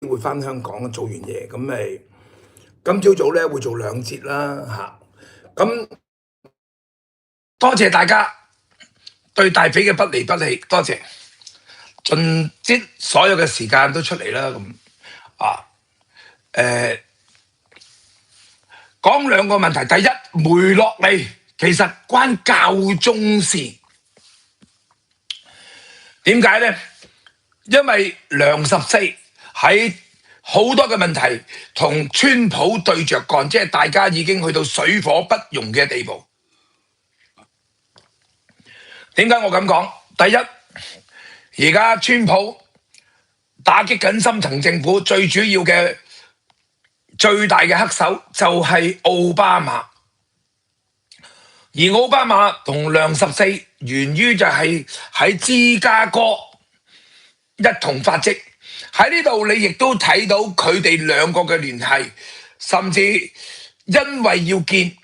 會翻香港做完嘢，咁咪今朝早咧會做2節啦嚇。咁多謝大家對大肥嘅不離不棄，多謝，盡啲所有嘅時間都出嚟啦咁啊。講兩個問題，第一，梅洛尼其實關教宗事，點解呢？因為梁14喺好多嘅問題同川普對着幹，即係大家已經去到水火不容嘅地步。點解我咁講？第一，而家川普打擊緊深層政府，最主要嘅最大嘅黑手就係奧巴馬，而奧巴馬同梁14源於就係喺芝加哥一同發跡。喺呢度你亦都睇到佢哋兩個嘅聯繫，甚至因為要見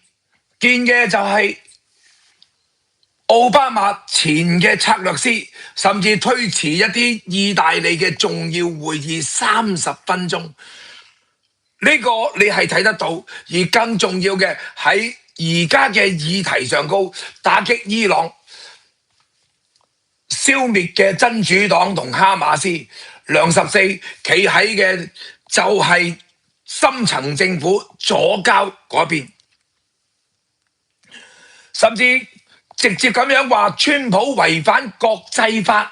嘅就係奧巴馬前嘅策略師，甚至推遲一啲意大利嘅重要會議30分鐘。呢個你係睇得到，而更重要嘅喺而家嘅議題上高，打擊伊朗、消滅嘅真主黨同哈馬斯。梁14企喺嘅就係深層政府左膠嗰邊，甚至直接咁樣話川普違反國際法，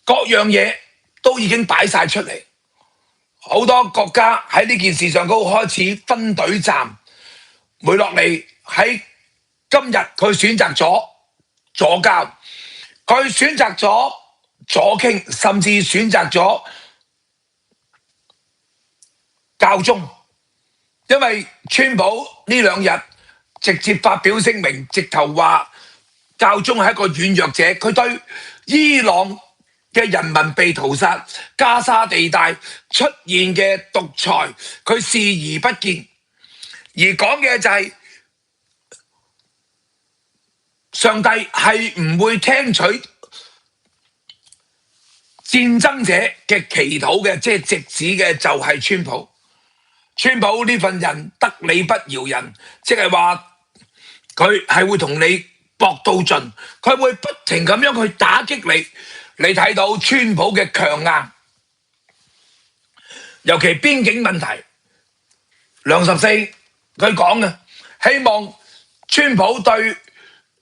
各樣嘢都已經擺晒出嚟。好多國家喺呢件事上高開始分隊站。梅洛尼喺今日佢選擇咗左膠，佢選擇咗左傾，甚至選擇咗教宗，因為川普呢2日直接發表聲明，直頭話教宗係一個軟弱者，佢對伊朗嘅人民被屠殺、加沙地帶出現嘅獨裁，佢視而不見，而講嘅就係上帝係唔會聽取戰爭者嘅祈禱嘅，即係直指嘅就係川普。川普呢份人得理不饒人，即係話佢係會同你搏到盡，佢會不停咁樣去打擊你。你睇到川普嘅強硬，尤其邊境問題，梁14佢講嘅，希望川普對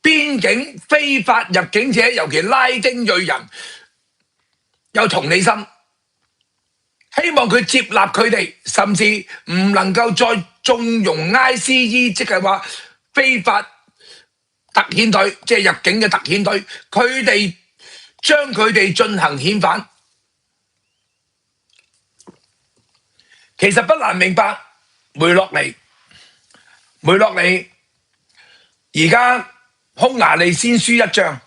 邊境非法入境者，尤其拉丁裔人有同理心，希望佢接納佢哋，甚至唔能夠再縱容 ICE， 即係話非法特遣隊，即係入境嘅特遣隊，佢哋將佢哋進行遣返。其實不難明白，梅洛尼而家匈牙利先輸一仗，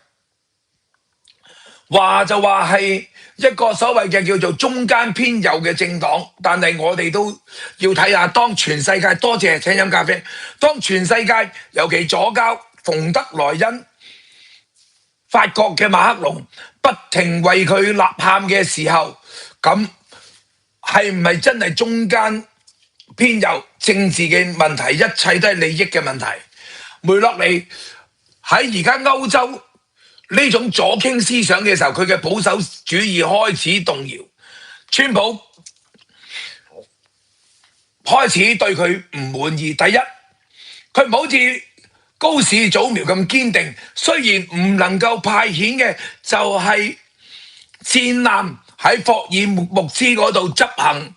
話就話係一個所謂嘅叫做中間偏右嘅政黨，但係我哋都要睇下，當全世界，多謝請飲咖啡，當全世界尤其左膠馮德萊恩、法國嘅馬克龍不停為佢吶喊嘅時候，咁係唔係真係中間偏右政治嘅問題？一切都係利益嘅問題。梅洛尼喺而家歐洲呢種左傾思想嘅時候，佢嘅保守主義開始動搖，川普開始對佢唔滿意。第一，佢唔好似高市早苗咁堅定，雖然唔能夠派遣嘅就係戰艦喺霍爾木茲嗰度執行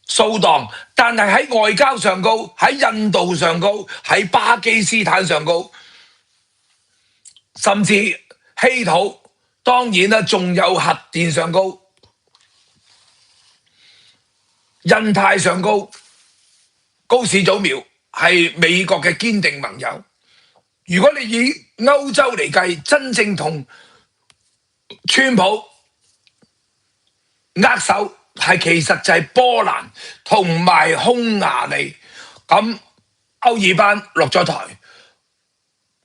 掃蕩，但係喺外交上高，喺印度上高，喺巴基斯坦上高，甚至稀土，當然啦，仲有核電上高，印太上高，高市早苗係美國嘅堅定盟友。如果你以歐洲嚟計，真正同川普握手係其實就係波蘭同埋匈牙利。咁歐爾班落咗台，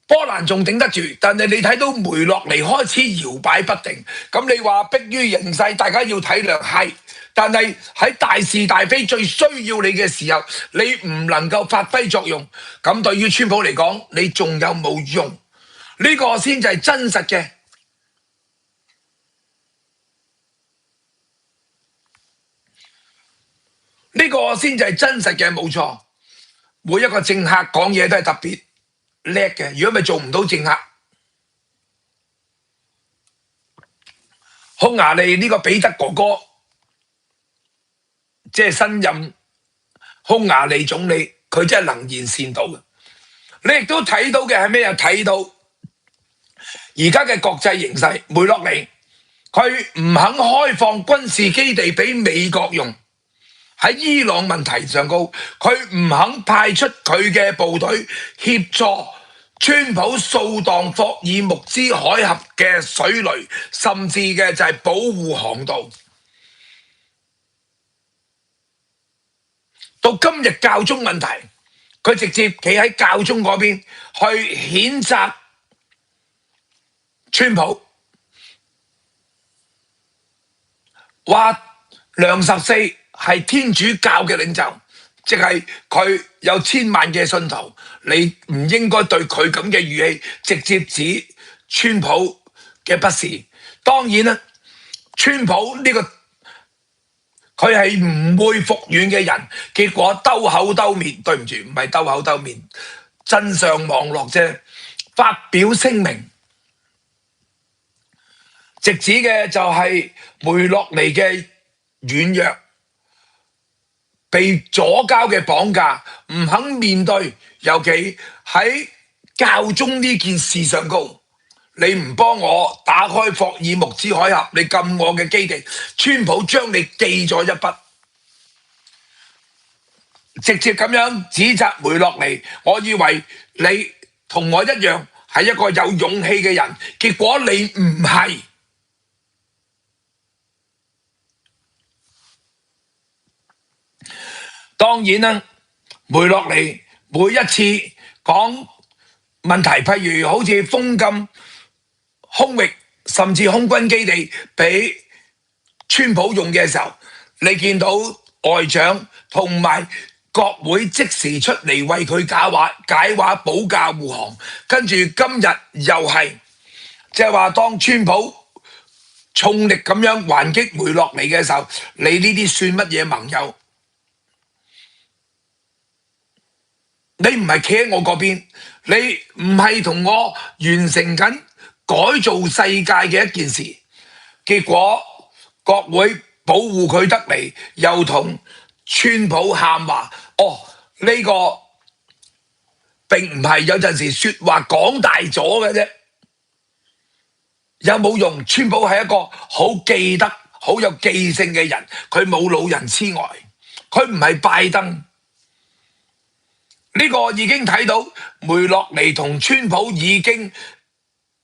波蘭仲頂得住，但係你睇到梅洛尼開始搖擺不定，咁你話迫於形勢，大家要體諒係，但係喺大是大非最需要你嘅時候，你唔能夠發揮作用，咁對於川普嚟講，你仲有冇用？呢個先就係真實嘅。呢個先就係真實嘅，冇錯。每一個政客講嘢都係特別叻嘅，如果咪做唔到政客，匈牙利呢個彼得哥哥，即係新任匈牙利總理，佢真係能言善道嘅。你亦都睇到嘅係咩啊？睇到而家嘅國際形勢，梅洛尼佢唔肯開放軍事基地俾美國用。喺伊朗問題上高，佢唔肯派出佢嘅部隊協助川普掃蕩霍爾木茲海峽嘅水雷，甚至嘅就係保護航道。到今日教宗問題，佢直接企喺教宗嗰邊去譴責川普，話梁十四係天主教嘅領袖，即係佢有千萬嘅信徒，你唔應該對佢咁嘅語氣直接指川普嘅不是。當然啦，川普呢個佢係唔會服軟嘅人，結果兜口兜面，對唔住，唔係兜口兜面，真相網絡啫，發表聲明，直指嘅就係梅洛尼嘅軟弱。被左膠嘅綁架，唔肯面對，尤其喺教宗呢件事上高，你唔幫我打開霍爾木茲海峽，你禁我嘅基地，川普將你記咗一筆，直接咁樣指責梅洛尼。我以為你同我一樣係一個有勇氣嘅人，結果你唔係。當然啦，梅洛尼每一次講問題，譬如好似封禁空域，甚至空軍基地俾川普用嘅時候，你見到外長同埋國會即時出嚟為佢解話保駕護航，跟住今日又係即係話當川普重力咁樣還擊梅洛尼嘅時候，你呢啲算乜嘢盟友？你唔係企喺我嗰邊，你唔係同我完成緊改造世界嘅一件事，結果國會保護佢得嚟，又同川普喊話，呢個並唔係，有陣時說話講大咗嘅啫，有冇用？川普係一個好記得、好有記性嘅人，佢冇老人痴呆，佢唔係拜登。呢個已經睇到梅洛尼同川普已經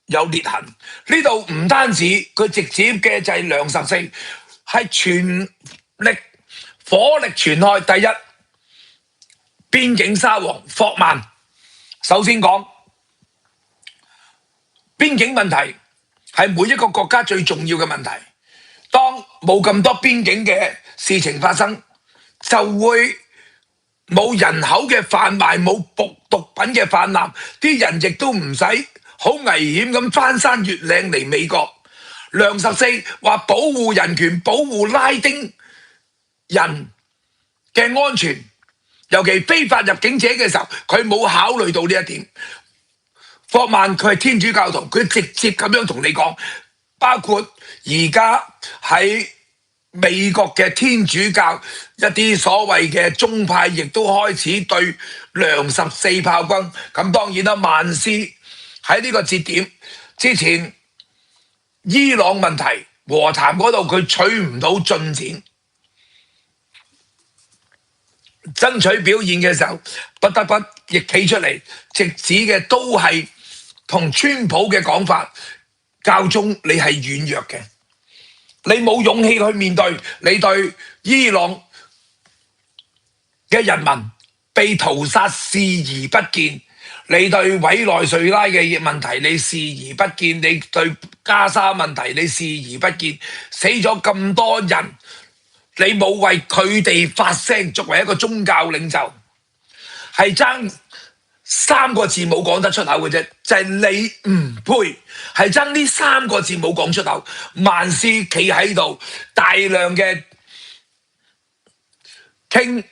有裂痕。呢度唔單止佢直接嘅就係梁十四，係全力火力全開。第一，邊境沙皇霍曼，首先講邊境問題係每一個國家最重要嘅問題。當冇咁多邊境嘅事情發生，就會冇人口嘅販賣，冇毒品嘅泛濫，啲人亦都唔使好危險咁翻山越嶺嚟美國。梁十四話保護人權，保護拉丁人嘅安全，尤其非法入境者嘅時候，佢冇考慮到呢一點。霍曼佢係天主教徒，佢直接咁樣同你講，包括而家喺美國嘅天主教一啲所謂嘅宗派，亦都開始對梁十四炮轟。咁當然啦，萬斯喺呢個節點之前，伊朗問題和談嗰度佢取唔到進展，爭取表現嘅時候，不得不亦企出嚟，直指嘅都係同川普嘅講法，教宗你係軟弱嘅。你冇勇氣去面對，你對伊朗嘅人民被屠殺視而不見，你對委內瑞拉嘅問題你視而不見，你對加沙問題你視而不見，死咗咁多人，你冇為佢哋發聲。作為一個宗教領袖，係爭3個字冇講得出口嘅啫，就係你唔配，係爭呢3個字冇講出口。萬斯企喺度，大量嘅傾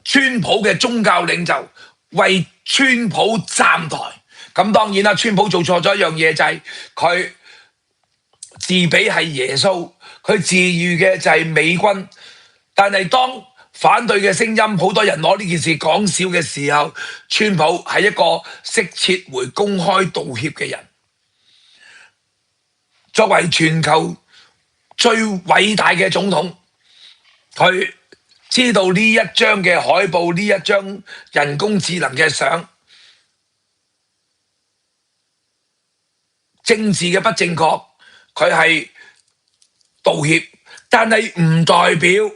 川普嘅宗教領袖為川普站台。咁當然啦，川普做錯咗一樣嘢，就係佢自比係耶穌，佢自喻嘅就係美軍。但係當反對嘅聲音，好多人攞呢件事講笑嘅時候，川普係一個識撤回公開道歉嘅人。作為全球最偉大嘅總統，佢知道呢一張嘅海報，呢一張人工智能嘅相，政治嘅不正確，佢係道歉，但係唔代表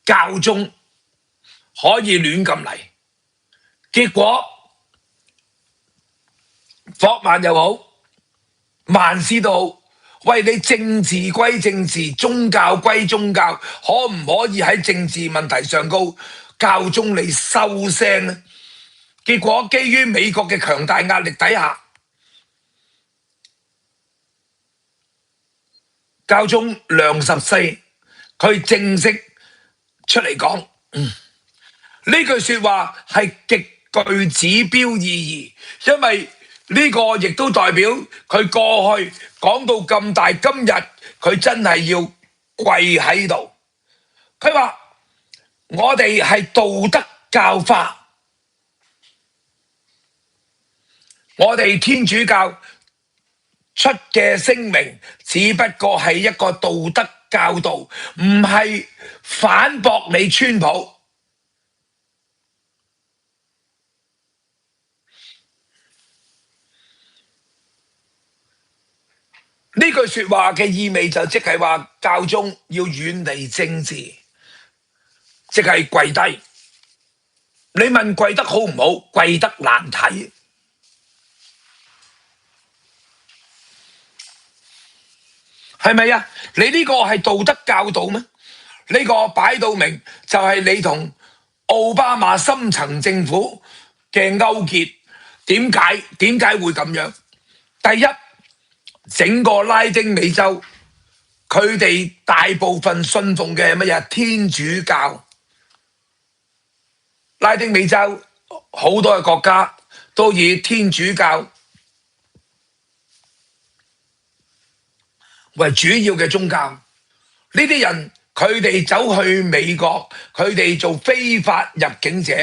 教宗可以亂咁嚟。結果霍曼又好，萬斯都好，喂，你政治歸政治，宗教歸宗教，可唔可以喺政治問題上高教宗你收聲呢？結果基於美國嘅強大壓力底下，教宗梁14佢正式出嚟講，呢句說話係極具指標意義，因為呢個亦都代表佢過去講到咁大，今日佢真係要跪喺度。佢話我哋係道德教化，我哋天主教出嘅聲明只不過係一個道德教導，唔係反駁你川普。呢句說話嘅意味就即係話教宗要遠離政治，即係跪低。你問跪得好唔好？跪得難睇，係咪啊？你呢個係道德教導咩？呢個擺到明就係你同奧巴馬深層政府嘅勾結。點解會咁樣？第一，整個拉丁美洲，佢哋大部分信奉嘅係乜嘢？天主教。拉丁美洲好多嘅國家都以天主教為主要嘅宗教。呢啲人佢哋走去美國，佢哋做非法入境者。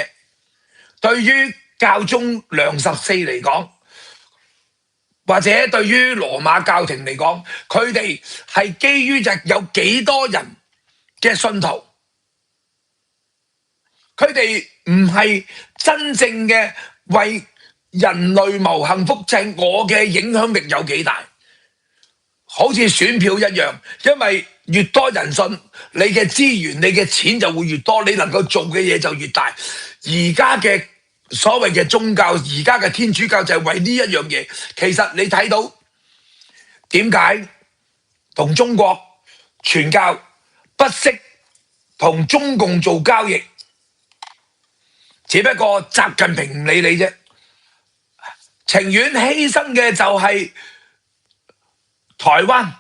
對於教宗梁14嚟講，或者對於羅馬教廷嚟講，佢哋係基於就有幾多人嘅信徒，佢哋唔係真正嘅為人類謀幸福，就係我嘅影響力有幾大，好似選票一樣，因為越多人信，你嘅資源、你嘅錢就會越多，你能夠做嘅嘢就越大。而家嘅所謂嘅宗教，而家嘅天主教就係為呢一樣嘢。其實你睇到點解同中國傳教不惜同中共做交易？只不過習近平唔理你啫，情願犧牲嘅就係台灣。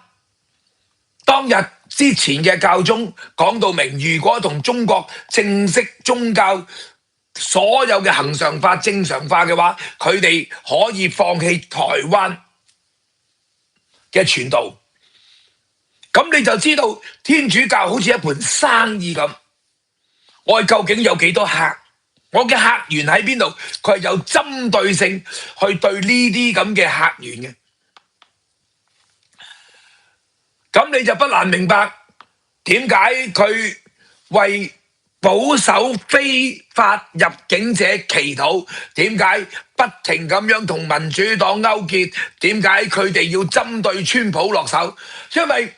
當日之前嘅教宗講到明，如果同中國正式宗教所有嘅恆常化、正常化嘅話，佢哋可以放棄台灣嘅傳道。咁你就知道天主教好似一盤生意咁，我究竟有幾多客？我嘅客源喺邊度？佢係有針對性去對呢啲咁嘅客源嘅。咁你就不難明白點解佢為保守非法入境者祈禱，點解不停咁樣同民主黨勾結，點解佢哋要針對川普落手？因為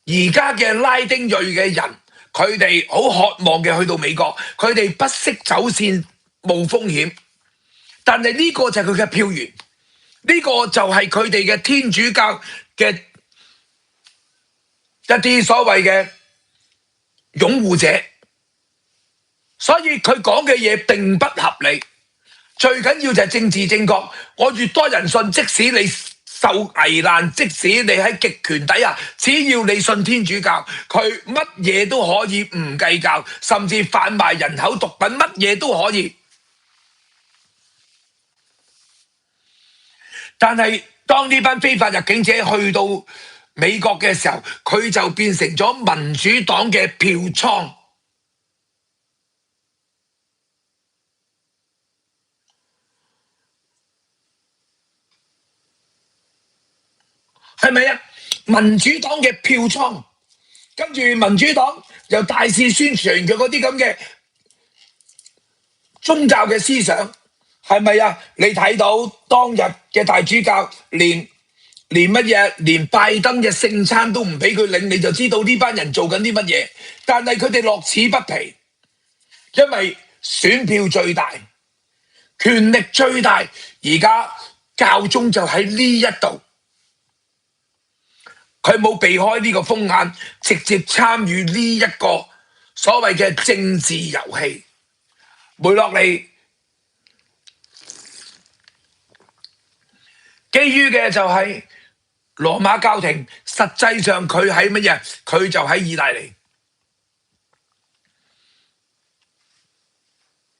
而家嘅拉丁裔嘅人，佢哋好渴望嘅去到美國，佢哋不惜走線冇風險，但係呢個就係佢嘅票源，呢個就係佢哋嘅天主教嘅一啲所謂嘅擁護者，所以佢講嘅嘢並不合理。最緊要就係政治正確，我越多人信，即使你受危難，即使你喺極權底下，只要你信天主教，佢乜嘢都可以唔計較，甚至販賣人口毒品，乜嘢都可以。但係當呢班非法入境者去到美國嘅時候，佢就變成咗民主黨嘅票倉。係咪啊？民主黨嘅票倉，跟住民主黨又大肆宣傳佢嗰啲咁嘅宗教嘅思想，係咪啊？你睇到當日嘅大主教連乜嘢，連拜登嘅聖餐都唔俾佢領，你就知道呢班人做緊啲乜嘢。但係佢哋樂此不疲，因為選票最大，權力最大。而家教宗就喺呢一度。佢冇避開呢個風眼，直接參與呢一個所謂嘅政治遊戲。梅洛尼基於嘅就係羅馬教廷，實際上佢喺乜嘢？佢就喺意大利。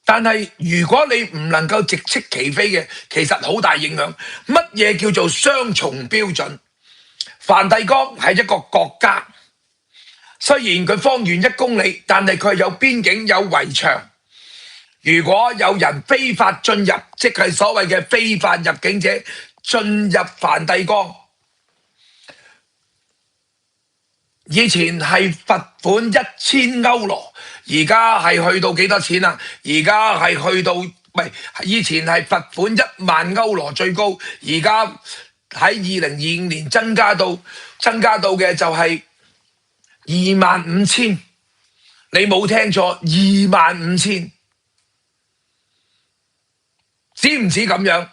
但係如果你唔能夠直斥其非嘅，其實好大影響。乜嘢叫做雙重標準？梵蒂岡係一個國家，雖然佢方圓1公里，但係佢有邊境有圍牆。如果有人非法進入，即係所謂嘅非法入境者進入梵蒂岡，以前係罰款1000歐羅，而家係去到幾多錢啊？而家係去到以前係罰款1萬歐羅最高，而家喺2025年增加到嘅就係25000，你冇聽錯，25000，止唔止咁樣？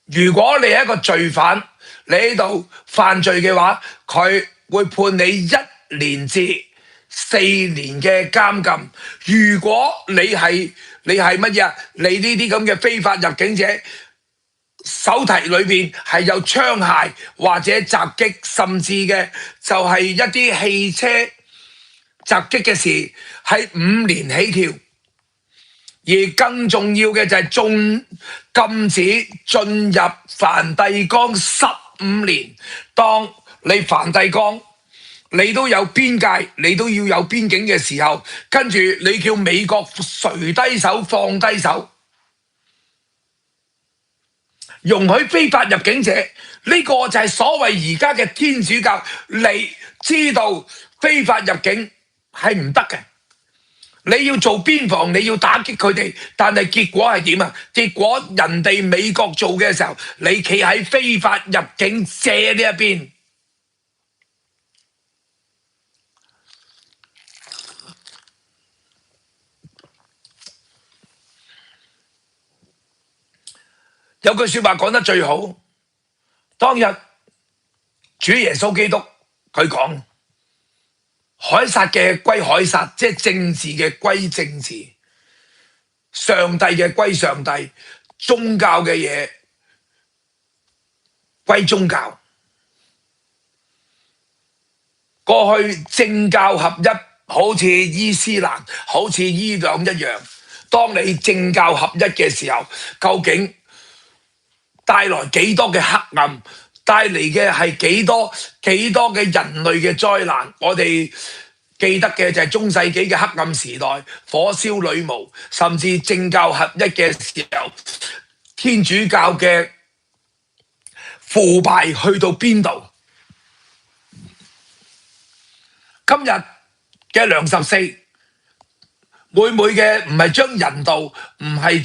如果你係一個罪犯，你喺度犯罪嘅話，佢會判你1年至4年嘅監禁。如果你係乜嘢？你呢啲咁嘅非法入境者，手提裏邊係有槍械或者襲擊，甚至嘅就係一啲汽車襲擊嘅事，係5年起跳。而更重要嘅就係禁止進入梵蒂岡15年。當你梵蒂岡你都有邊界，你都要有邊境嘅時候，跟住你叫美國垂低手放低手，容許非法入境者，呢個就係所謂而家嘅天主教。你知道非法入境係唔得嘅，你要做邊防，你要打擊佢哋，但係結果係點啊？結果人哋美國做嘅時候，你企喺非法入境者呢一邊。有句說話講得最好，當日主耶穌基督佢講，凱撒嘅歸凱撒，即係政治嘅歸政治，上帝嘅歸上帝，宗教嘅嘢歸宗教。過去政教合一，好似伊斯蘭，好似伊朗一樣。當你政教合一嘅時候，究竟帶來幾多嘅黑暗，帶嚟嘅係幾多嘅人類嘅災難？我哋記得嘅就係中世紀嘅黑暗時代，火燒女巫，甚至政教合一嘅時候，天主教嘅腐敗去到邊度？今日嘅梁14，每嘅唔係將人道，唔係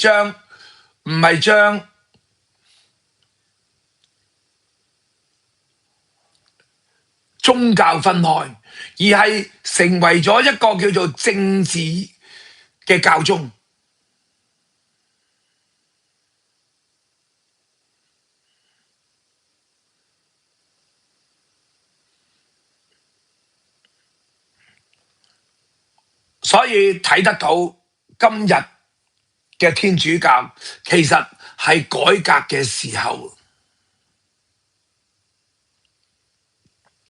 將宗教分開，而係成為咗一個叫做政治嘅教宗。所以睇得到今日嘅天主教其實係改革嘅時候。